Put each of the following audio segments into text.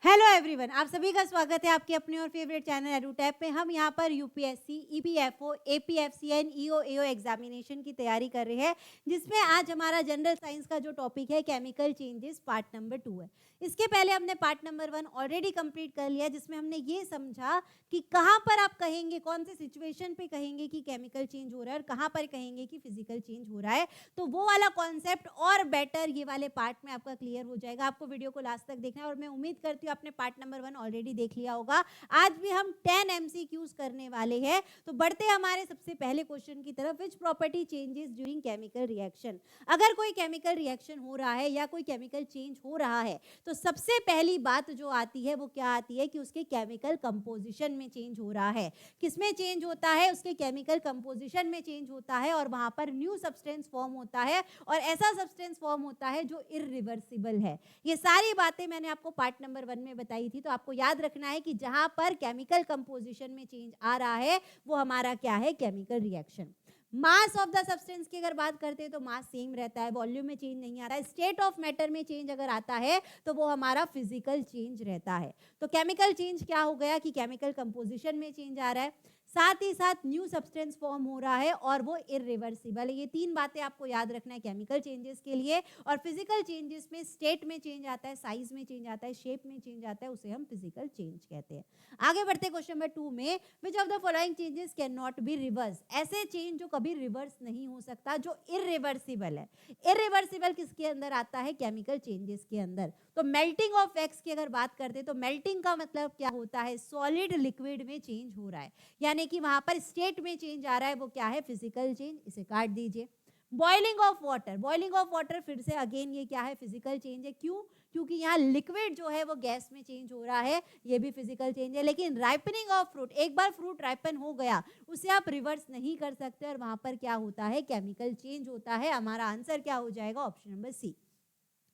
Hello everyone, आप सभी का स्वागत है आपके अपने और फेवरेट चैनल एडुटैप पे। हम यहाँ पर यूपीएससी, ईपीएफओ, एपीएफसीएन, ईओ एग्जामिनेशन की तैयारी कर रहे हैं, जिसमें आज हमारा जनरल साइंस का जो टॉपिक है केमिकल चेंजेस पार्ट नंबर 2 है। इसके पहले हमने पार्ट नंबर 1 ऑलरेडी कंप्लीट कर लिया, जिसमें हमने ये समझा कि कहाँ पर आप कहेंगे, कौन से सिचुएशन पे कहेंगे कि केमिकल चेंज हो रहा है और कहाँ पर कहेंगे कि फिजिकल चेंज हो रहा है। तो वो वाला कॉन्सेप्ट और बेटर ये वाले पार्ट में आपका क्लियर हो जाएगा। आपको वीडियो को लास्ट तक देखना है और मैं उम्मीद करती हूँ आपने पार्ट नंबर 1 ऑलरेडी देख लिया होगा। आज भी हम 10 एमसीक्यूज करने वाले हैं। तो बढ़ते हमारे सबसे पहले क्वेश्चन की तरफ, which property changes during chemical reaction. अगर कोई केमिकल रिएक्शन हो रहा है या कोई केमिकल चेंज हो रहा है तो सबसे पहली बात जो आती है वो क्या आती है कि उसके केमिकल कंपोजिशन में चेंज हो रहा है। किसमें चेंज होता है? उसके केमिकल कंपोजिशन में चेंज होता है और वहां पर न्यू सब्सटेंस फॉर्म होता है और ऐसा सब्सटेंस फॉर्म होता है जो इरिवर्सिबल है। ये सारी बातें मैंने आपको पार्ट नंबर 1 में बताई थी। तो आपको याद रखना है कि जहां पर केमिकल कंपोजिशन में चेंज आ रहा है वो हमारा क्या है? Chemical reaction. Mass of the substance की अगर बात करते हैं तो मास सेम रहता है, वॉल्यूम में चेंज नहीं आ रहा है। स्टेट ऑफ मैटर में चेंज अगर आता है तो वो हमारा फिजिकल चेंज रहता है। तो केमिकल चेंज क्या हो गया कि केमिकल कंपोजिशन में चेंज आ रहा है, साथ ही साथ न्यू सब्सटेंस फॉर्म हो रहा है और वो इरिवर्सिबल है। ये तीन बातें आपको याद रखना है केमिकल चेंजेस के लिए। और फिजिकल चेंजेस में स्टेट में चेंज आता है, साइज में चेंज आता है, शेप में चेंज आता है, उसे हम फिजिकल चेंज कहते हैं। आगे बढ़ते क्वेश्चन नंबर 2 में, which of the following changes can not be reverse. ऐसे चेंज जो कभी रिवर्स नहीं हो सकता, जो इरिवर्सिबल है। इरिवर्सिबल किसके अंदर आता है? केमिकल चेंजेस के अंदर। तो मेल्टिंग ऑफ वैक्स की अगर बात करते हैं तो मेल्टिंग का मतलब क्या होता है? सॉलिड लिक्विड में चेंज हो रहा है, यानी कि वहां पर स्टेट में चेंज आ रहा है, वो क्या है? Physical change. इसे काट दीजिए। Boiling of water, boiling of water फिर से अगेन ये क्या है? फिजिकल चेंज है। क्यों? क्योंकि यहाँ लिक्विड जो है वो गैस में चेंज हो रहा है, ये भी फिजिकल चेंज है। लेकिन राइपनिंग ऑफ फ्रूट, एक बार फ्रूट राइपन हो गया उसे आप रिवर्स नहीं कर सकते और वहां पर क्या होता है? केमिकल चेंज होता है। हमारा आंसर क्या हो जाएगा? Option number C.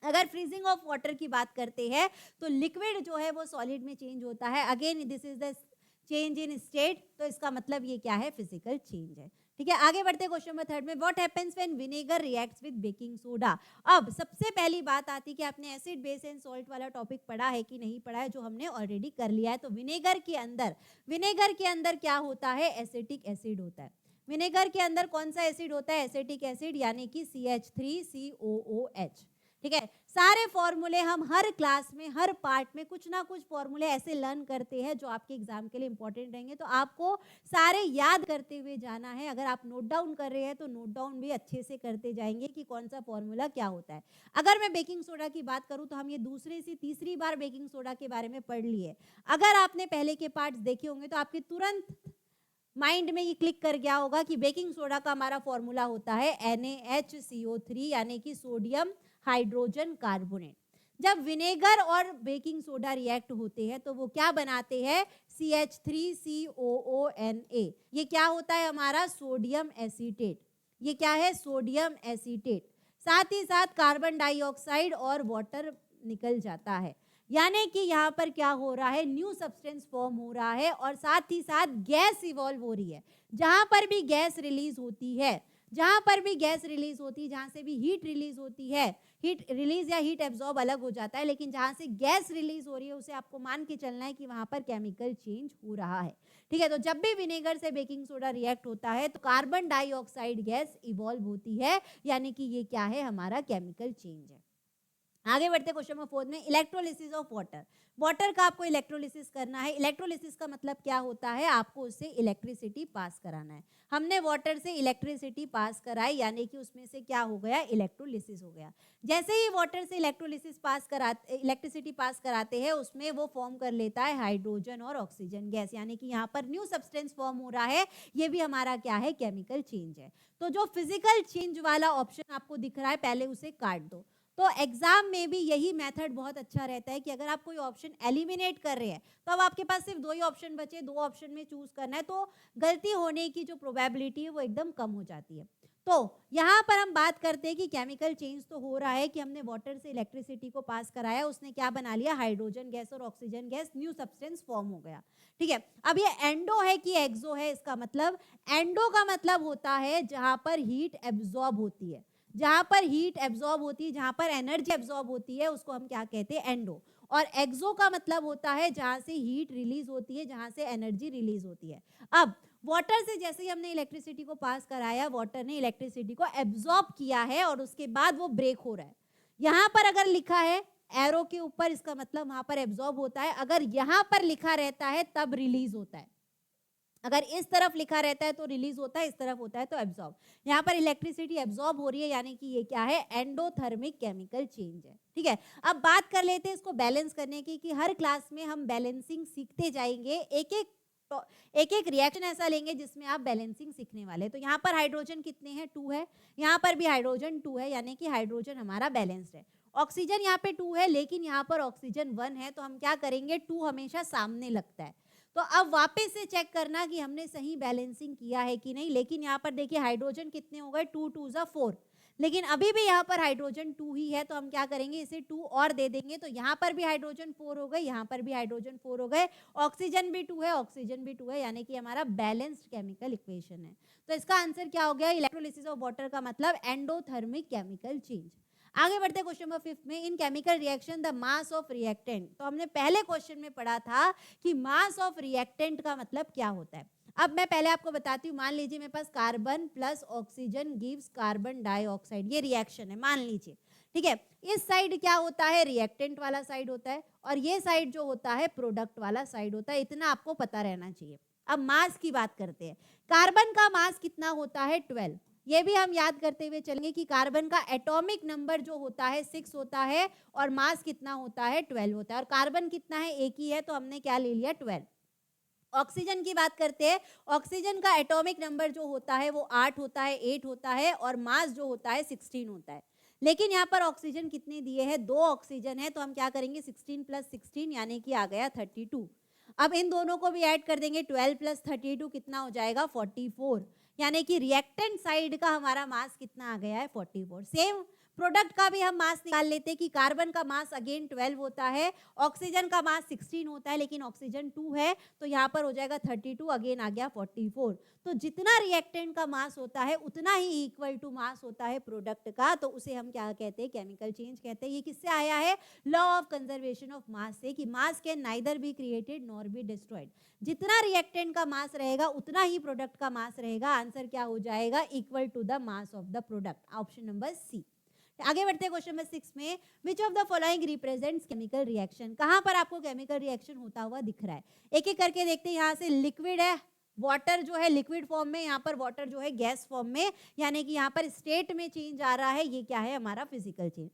अगर फ्रीजिंग ऑफ वाटर की बात करते हैं तो लिक्विड जो है वो सॉलिड में चेंज होता है। Again this is the change in state, तो इसका मतलब ये क्या है? फिजिकल चेंज है। ठीक है, आगे बढ़ते क्वेश्चन नंबर 3 में, what happens when vinegar reacts with baking soda. अब सबसे पहली बात आती है कि आपने एसिड बेस एंड सॉल्ट वाला टॉपिक पढ़ा है कि नहीं पढ़ा है, जो हमने ऑलरेडी कर लिया है। तो विनेगर के अंदर क्या होता है? एसिटिक एसिड होता है। विनेगर के अंदर कौन सा एसिड होता है? एसिटिक एसिड, यानी कि CH3COOH। ठीक है, सारे फॉर्मूले हम हर क्लास में, हर पार्ट में कुछ ना कुछ फॉर्मूले ऐसे लर्न करते हैं जो आपके एग्जाम के लिए इंपॉर्टेंट रहेंगे। तो आपको सारे याद करते हुए जाना है। अगर आप नोट डाउन कर रहे हैं तो नोट डाउन भी अच्छे से करते जाएंगे कि कौन सा फॉर्मूला क्या होता है। अगर मैं बेकिंग सोडा की बात करूं तो हम ये दूसरी से तीसरी बार बेकिंग सोडा के बारे में पढ़ लिए। अगर आपने पहले के पार्ट्स देखे होंगे तो आपके तुरंत माइंड में ये क्लिक कर गया होगा कि बेकिंग सोडा का हमारा फॉर्मूला होता है NaHCO3, यानी कि सोडियम हाइड्रोजन कार्बोनेट। जब विनेगर और बेकिंग सोडा रिएक्ट होते हैं तो वो क्या बनाते हैं? CH3COONA। ये क्या होता है? हमारा सोडियम एसीटेट। ये क्या है? Sodium acetate. साथ ही साथ कार्बन डाइऑक्साइड और वाटर निकल जाता है, यानी कि यहाँ पर क्या हो रहा है? न्यू सब्सटेंस फॉर्म हो रहा है और साथ ही साथ गैस इवॉल्व हो रही है। जहां पर भी गैस रिलीज होती है, जहां पर भी गैस रिलीज होती है, जहां से भी हीट रिलीज होती है, हीट रिलीज या हीट एब्जॉर्ब अलग हो जाता है, लेकिन जहां से गैस रिलीज हो रही है उसे आपको मान के चलना है कि वहां पर केमिकल चेंज हो रहा है। ठीक है, तो जब भी विनेगर से बेकिंग सोडा रिएक्ट होता है तो कार्बन डाइऑक्साइड गैस इवॉल्व होती है, यानी कि ये क्या है? हमारा केमिकल चेंज है। आगे बढ़ते क्वेश्चन नंबर 4 में, इलेक्ट्रोलिसिस ऑफ वाटर। वाटर का आपको इलेक्ट्रोलिसिस करना है। इलेक्ट्रोलिसिस का मतलब क्या होता है? आपको उससे इलेक्ट्रिसिटी पास कराना है। हमने वाटर से इलेक्ट्रिसिटी पास कराई, यानी कि उसमें से क्या हो गया? इलेक्ट्रोलिसिस हो गया। जैसे ही वाटर से इलेक्ट्रिसिटी पास कराते हैं उसमें वो फॉर्म कर लेता है हाइड्रोजन और ऑक्सीजन गैस, यानी कि यहाँ पर न्यू सब्सटेंस फॉर्म हो रहा है। ये भी हमारा क्या है? केमिकल चेंज है। तो जो फिजिकल चेंज वाला ऑप्शन आपको दिख रहा है पहले उसे काट दो। तो एग्जाम में भी यही मेथड बहुत अच्छा रहता है कि अगर आप कोई ऑप्शन एलिमिनेट कर रहे हैं तो अब आपके पास सिर्फ 2 ही ऑप्शन बचे, 2 ऑप्शन में चूज करना है, तो गलती होने की जो प्रोबेबिलिटी है वो एकदम कम हो जाती है। तो यहाँ पर हम बात करते हैं कि केमिकल चेंज तो हो रहा है कि हमने वाटर से इलेक्ट्रिसिटी को पास कराया, उसने क्या बना लिया? हाइड्रोजन गैस और oxygen gas, new substance form हो गया। ठीक है, अब ये एंडो है कि एक्सो है? इसका मतलब, एंडो का मतलब होता है जहां पर हीट एब्जॉर्ब होती है, जहां पर हीट एब्जॉर्ब होती है, जहां पर एनर्जी एब्जॉर्ब होती है, उसको हम क्या कहते हैं? एंडो। और एक्सो का मतलब होता है जहां से हीट रिलीज होती है, जहां से एनर्जी रिलीज होती है। अब वाटर से जैसे ही हमने इलेक्ट्रिसिटी को पास कराया, वाटर ने इलेक्ट्रिसिटी को एब्जॉर्ब किया है और उसके बाद वो ब्रेक हो रहा है। यहां पर अगर लिखा है एरो के ऊपर, इसका मतलब वहां पर एब्जॉर्ब होता है। अगर यहां पर लिखा रहता है तब रिलीज होता है। अगर इस तरफ लिखा रहता है तो रिलीज होता है, इस तरफ होता है तो एब्जॉर्ब। यहाँ पर इलेक्ट्रिसिटी एब्जॉर्ब हो रही है, यानी कि ये क्या है, एंडोथर्मिक केमिकल चेंज है। ठीक है, अब बात कर लेते हैं इसको बैलेंस करने की, कि हर क्लास में हम बैलेंसिंग सीखते जाएंगे, एक एक रिएक्शन ऐसा लेंगे जिसमें आप बैलेंसिंग सीखने वाले। तो यहाँ पर हाइड्रोजन कितने हैं, 2 है, यहाँ पर भी हाइड्रोजन 2 है, यानी कि हाइड्रोजन हमारा बैलेंस्ड है। ऑक्सीजन यहाँ पे 2 है, लेकिन यहाँ पर ऑक्सीजन 1 है, तो हम क्या करेंगे, 2 हमेशा सामने लगता है। तो अब वापस से चेक करना कि हमने सही बैलेंसिंग किया है कि नहीं। लेकिन यहाँ पर देखिए हाइड्रोजन कितने हो गए, 2 2 ज़ा 4, लेकिन अभी भी यहाँ पर हाइड्रोजन 2 ही है, तो हम क्या करेंगे, इसे 2 और दे देंगे, तो यहाँ पर भी हाइड्रोजन 4 हो गए, यहाँ पर भी हाइड्रोजन 4 हो गए, ऑक्सीजन भी 2 है, ऑक्सीजन भी 2 है, यानी कि हमारा बैलेंस्ड केमिकल इक्वेशन है। तो इसका आंसर क्या हो गया, इलेक्ट्रोलिसिस ऑफ वाटर का मतलब एंडोथर्मिक केमिकल चेंज। आगे बढ़ते क्वेश्चन नंबर 5 में, इन chemical reaction the mass of reactant. तो हमने पहले क्वेश्चन में पढ़ा था कि मास ऑफ रिएक्टेंट का मतलब क्या होता है। अब मैं पहले आपको बताती हूँ, मान लीजिए मेरे पास carbon plus oxygen gives carbon dioxide, ये रिएक्शन है मान लीजिए। ठीक है, इस साइड क्या होता है, रिएक्टेंट वाला साइड होता है, और ये साइड जो होता है प्रोडक्ट वाला साइड होता है। इतना आपको पता रहना चाहिए। अब मास की बात करते हैं। कार्बन का मास कितना होता है, 12। ये भी हम याद करते हुए चलेंगे कि कार्बन का एटॉमिक नंबर जो होता है 6 होता है, और मास कितना होता है, 12 होता है, और कार्बन कितना है, एक ही है, तो हमने क्या ले लिया, 12। ऑक्सीजन की बात करते हैं। ऑक्सीजन का एटॉमिक नंबर जो होता है वो 8 होता है, 8 होता है, और मास जो होता है 16 होता है। लेकिन यहाँ पर ऑक्सीजन कितने दिए हैं, 2 ऑक्सीजन है, तो हम क्या करेंगे, 16 + 16 यानी कि आ गया 32। अब इन दोनों को भी ऐड कर देंगे, 12 + 32 कितना हो जाएगा, 44, यानी कि रिएक्टेंट साइड का हमारा मास कितना आ गया है, 44। सेम प्रोडक्ट का भी हम मास निकाल लेते हैं कि कार्बन का मास अगेन 12 होता है, ऑक्सीजन का मास 16 होता है, लेकिन ऑक्सीजन 2 है, तो यहाँ पर हो जाएगा 32, अगेन आ गया 44। तो जितना रिएक्टेंट का मास होता है उतना ही इक्वल टू मास होता है प्रोडक्ट का, तो उसे हम क्या कहते हैं, केमिकल चेंज कहते हैं। ये किससे आया है, law of conservation of mass से, कि मास can neither be created nor be destroyed. जितना रिएक्टेंट का मास रहेगा उतना ही प्रोडक्ट का मास रहेगा। आंसर क्या हो जाएगा, equal to the mass of the product, option number C. आगे बढ़ते हैं क्वेश्चन नंबर 6 में, which of the following represents chemical reaction. कहां पर आपको केमिकल रिएक्शन होता हुआ दिख रहा है, एक एक करके देखते हैं। यहाँ से लिक्विड है, वाटर जो है लिक्विड फॉर्म में, यहाँ पर वाटर जो है गैस फॉर्म में, यानी कि यहाँ पर स्टेट में चेंज आ रहा है, ये क्या है, हमारा फिजिकल चेंज।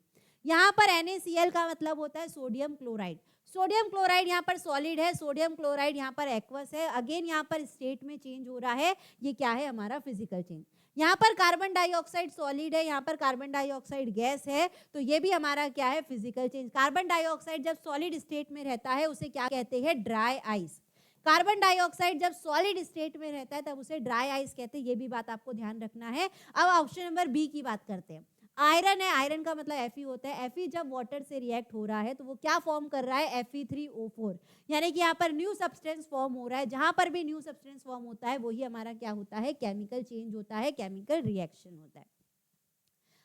यहाँ पर NaCl का मतलब होता है सोडियम क्लोराइड। सोडियम क्लोराइड यहाँ पर सॉलिड है, सोडियम क्लोराइड यहाँ पर एक्वस है, अगेन यहाँ पर स्टेट में चेंज हो रहा है, ये क्या है, हमारा फिजिकल चेंज। यहाँ पर कार्बन डाइऑक्साइड सॉलिड है, यहाँ पर कार्बन डाइऑक्साइड गैस है, तो ये भी हमारा क्या है, फिजिकल चेंज। कार्बन डाइऑक्साइड जब सॉलिड स्टेट में रहता है उसे क्या कहते हैं, ड्राई आइस। कार्बन डाइऑक्साइड जब सॉलिड स्टेट में रहता है तब उसे ड्राई आइस कहते हैं, ये भी बात आपको ध्यान रखना है। अब ऑप्शन नंबर बी की बात करते हैं। आयरन है, आयरन का मतलब Fe होता है। Fe जब वाटर से रिएक्ट हो रहा है तो वो क्या फॉर्म कर रहा है, Fe3O4, यानी कि यहाँ पर न्यू सब्सटेंस फॉर्म हो रहा है। जहां पर भी न्यू सब्सटेंस फॉर्म होता है वही हमारा क्या होता है, केमिकल चेंज होता है, केमिकल रिएक्शन होता है।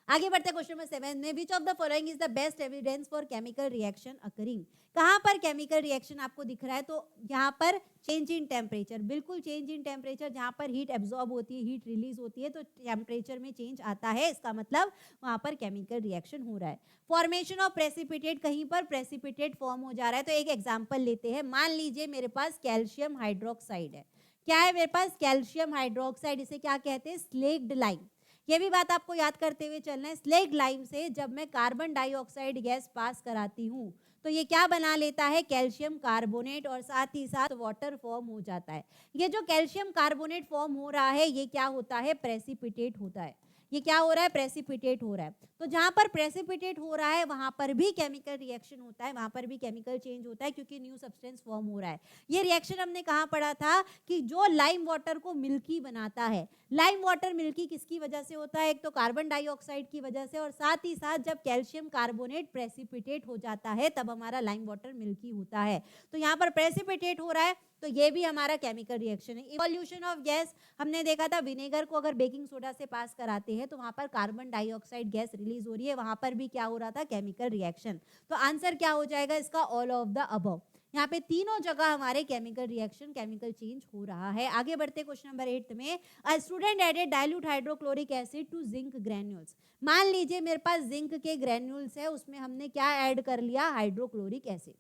आगे बढ़ते हैं क्वेश्चन नंबर 7 में, which of the following is the best evidence for chemical reaction occurring. कहां पर केमिकल रिएक्शन आपको दिख रहा है, तो यहाँ पर चेंज इन टेम्परेचर, बिल्कुल चेंज इन टेम्परेचर, जहां पर हीट एब्जॉर्ब होती है, हीट रिलीज होती है, तो टेम्परेचर में चेंज आता है, इसका मतलब वहां पर केमिकल रिएक्शन हो रहा है। फॉर्मेशन ऑफ प्रेसिपिटेट, कहीं पर प्रेसिपिटेट फॉर्म हो जा रहा है। तो एक एग्जाम्पल लेते हैं, मान लीजिए मेरे पास कैल्शियम हाइड्रोक्साइड है। क्या है मेरे पास, कैल्शियम हाइड्रोक्साइड, इसे क्या कहते हैं, स्लेक्ड लाइम। ये भी बात आपको याद करते हुए चलना है, स्लेक्ड लाइम से जब मैं कार्बन डाइऑक्साइड गैस पास कराती हूँ तो ये क्या बना लेता है, कैल्शियम कार्बोनेट, और साथ ही साथ वाटर फॉर्म हो जाता है। ये जो कैल्शियम कार्बोनेट फॉर्म हो रहा है ये क्या होता है, प्रेसिपिटेट होता है। ये क्या हो रहा है, प्रेसिपिटेट हो रहा है। तो जहां पर प्रेसिपिटेट हो रहा है वहां पर भी केमिकल रिएक्शन होता है, वहां पर भी केमिकल चेंज होता है, क्योंकि न्यू सब्सटेंस फॉर्म हो रहा है। ये रिएक्शन हमने कहाँ पढ़ा था, कि जो लाइम वाटर को मिल्की बनाता है। लाइम वाटर मिल्की किसकी वजह से होता है, एक तो कार्बन डाइऑक्साइड की वजह से, और साथ ही साथ जब कैल्शियम कार्बोनेट प्रेसिपिटेट हो जाता है तब हमारा लाइम वाटर मिल्की होता है। तो यहाँ पर प्रेसिपिटेट हो रहा है तो ये भी हमारा केमिकल रिएक्शन है। इवोल्यूशन ऑफ गैस, हमने देखा था विनेगर को अगर बेकिंग सोडा से पास कराते हैं तो वहां पर कार्बन डाइऑक्साइड गैस रिलीज हो रही है, वहां पर भी क्या हो रहा था, केमिकल रिएक्शन। तो आंसर क्या हो जाएगा इसका, ऑल ऑफ द अबव। यहाँ पे तीनों जगह हमारे केमिकल रिएक्शन, केमिकल चेंज हो रहा है। आगे बढ़ते क्वेश्चन नंबर 8 में, a student added dilute hydrochloric acid to zinc granules. मान लीजिए मेरे पास जिंक के ग्रैन्यूल्स है, उसमें हमने क्या ऐड कर लिया, हाइड्रोक्लोरिक एसिड।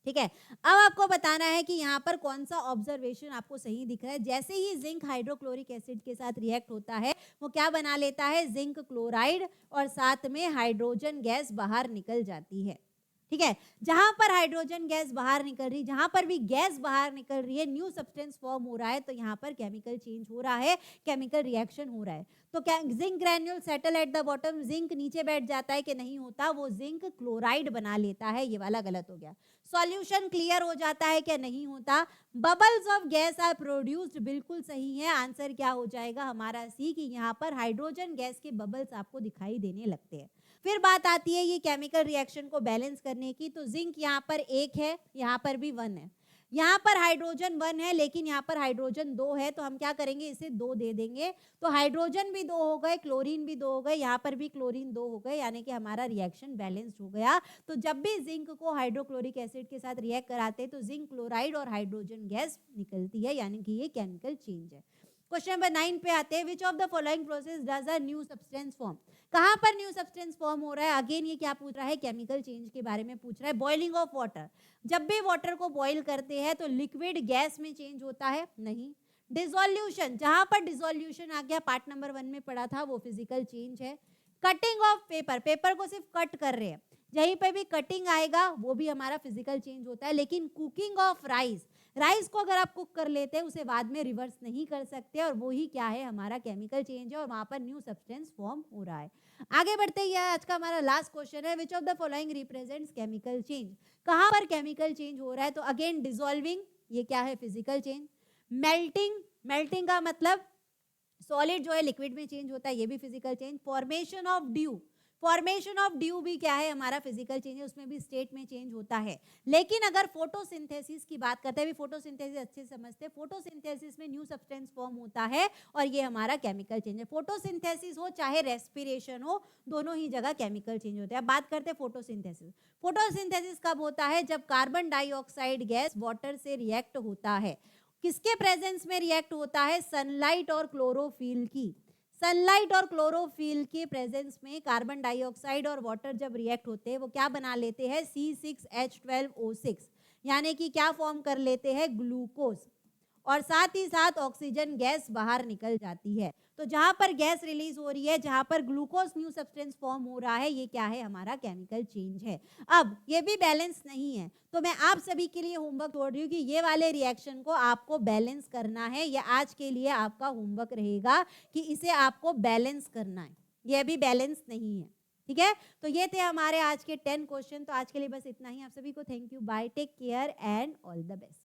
ठीक है, अब आपको बताना है कि यहाँ पर कौन सा ऑब्जर्वेशन आपको सही दिख रहा है। जैसे ही जिंक हाइड्रोक्लोरिक एसिड के साथ रिएक्ट होता है वो क्या बना लेता है, जिंक क्लोराइड, और साथ में हाइड्रोजन गैस बाहर निकल जाती है। ठीक है, जहां पर हाइड्रोजन गैस बाहर निकल रही, जहां पर भी गैस बाहर निकल रही है, न्यू सब्सटेंस फॉर्म हो रहा है, तो यहाँ पर केमिकल चेंज हो रहा है, केमिकल रिएक्शन हो रहा है। तो क्या zinc granule settle at the bottom, zinc नीचे बैठ जाता है कि नहीं होता, वो जिंक क्लोराइड बना लेता है, ये वाला गलत हो गया। सॉल्यूशन क्लियर हो जाता है क्या, नहीं होता। Bubbles of gas are produced, बिल्कुल सही है, आंसर क्या हो जाएगा हमारा सी, कि यहाँ पर हाइड्रोजन गैस के बबल्स आपको दिखाई देने लगते हैं। फिर बात आती है ये केमिकल रिएक्शन को बैलेंस करने की, तो जिंक यहाँ पर 1 है, यहाँ पर भी 1 है, यहाँ पर हाइड्रोजन 1 है लेकिन यहाँ पर हाइड्रोजन 2 है, तो हम क्या करेंगे, इसे 2 दे देंगे, तो हाइड्रोजन भी 2 हो गए, क्लोरीन भी 2 हो गए, यहाँ पर भी क्लोरीन 2 हो गए, यानी कि हमारा रिएक्शन बैलेंस्ड हो गया। तो जब भी जिंक को हाइड्रोक्लोरिक एसिड के साथ रिएक्ट कराते हैं तो जिंक क्लोराइड और हाइड्रोजन गैस निकलती है, यानी कि ये केमिकल चेंज है। क्वेश्चन नंबर 9 पे आते हैं, विच of the following process does a new substance form. कहां पर न्यू सब्सटेंस फॉर्म हो रहा है, अगेन ये क्या पूछ रहा है, केमिकल चेंज के बारे में पूछ रहा है। बॉइलिंग ऑफ वाटर, जब भी वाटर को बॉईल करते हैं तो लिक्विड गैस में चेंज होता है, नहीं। डिसोल्यूशन, जहां पर डिसोल्यूशन आ गया, पार्ट नंबर 1 में पढ़ा था, वो फिजिकल चेंज है। कटिंग ऑफ पेपर, पेपर को सिर्फ कट कर रहे हैं, जहीं पे भी कटिंग आएगा वो भी हमारा फिजिकल चेंज होता है। लेकिन कुकिंग ऑफ राइस, राइस को अगर आप कुक कर लेते हैं उसे बाद में रिवर्स नहीं कर सकते, और वो ही क्या है, हमारा केमिकल चेंज है, और वहां पर न्यू सब्सटेंस फॉर्म हो रहा है। आगे बढ़ते ही आज का हमारा लास्ट क्वेश्चन है, विच of the following represents chemical change. कहां पर केमिकल चेंज हो रहा है, तो अगेन डिसॉल्विंग, ये क्या है, फिजिकल चेंज। मेल्टिंग, मेल्टिंग का मतलब सॉलिड जो है लिक्विड में चेंज होता है, ये भी physical change. Formation of due, formation of due भी क्या है, हमारा फिजिकल चेंज है, उसमें भी स्टेट में चेंज होता है। लेकिन अगर फोटोसिंथेसिस की बात करते हैं, भी फोटोसिंथेसिस अच्छे से समझते हैं, फोटोसिंथेसिस में न्यू सब्सटेंस फॉर्म होता है, और ये हमारा केमिकल चेंज है। फोटोसिंथेसिस हो चाहे रेस्पिरेशन हो, दोनों ही जगह केमिकल चेंज होते हैं। अब बात करते हैं फोटोसिंथेसिस। फोटोसिंथेसिस कब होता है, जब कार्बन डाइऑक्साइड गैस वाटर से रिएक्ट होता है। किसके प्रेजेंस में रिएक्ट होता है, सनलाइट और क्लोरोफिल की। सनलाइट और क्लोरोफिल के प्रेजेंस में कार्बन डाइऑक्साइड और वाटर जब रिएक्ट होते हैं वो क्या बना लेते हैं, C6H12O6, यानी कि क्या फॉर्म कर लेते हैं, ग्लूकोज, और साथ ही साथ ऑक्सीजन गैस बाहर निकल जाती है। तो जहां पर गैस रिलीज हो रही है, जहां पर ग्लूकोज न्यू सब्सटेंस फॉर्म हो रहा है, ये क्या है, हमारा केमिकल चेंज है। अब ये भी बैलेंस नहीं है, तो मैं आप सभी के लिए होमवर्क छोड़ रही हूँ कि ये वाले रिएक्शन को आपको बैलेंस करना है। ये आज के लिए आपका होमवर्क रहेगा कि इसे आपको बैलेंस करना है, ये अभी बैलेंस नहीं है। ठीक है, तो ये थे हमारे आज के 10 क्वेश्चन। तो आज के लिए बस इतना ही, आप सभी को thank you, bye, take care and all the best.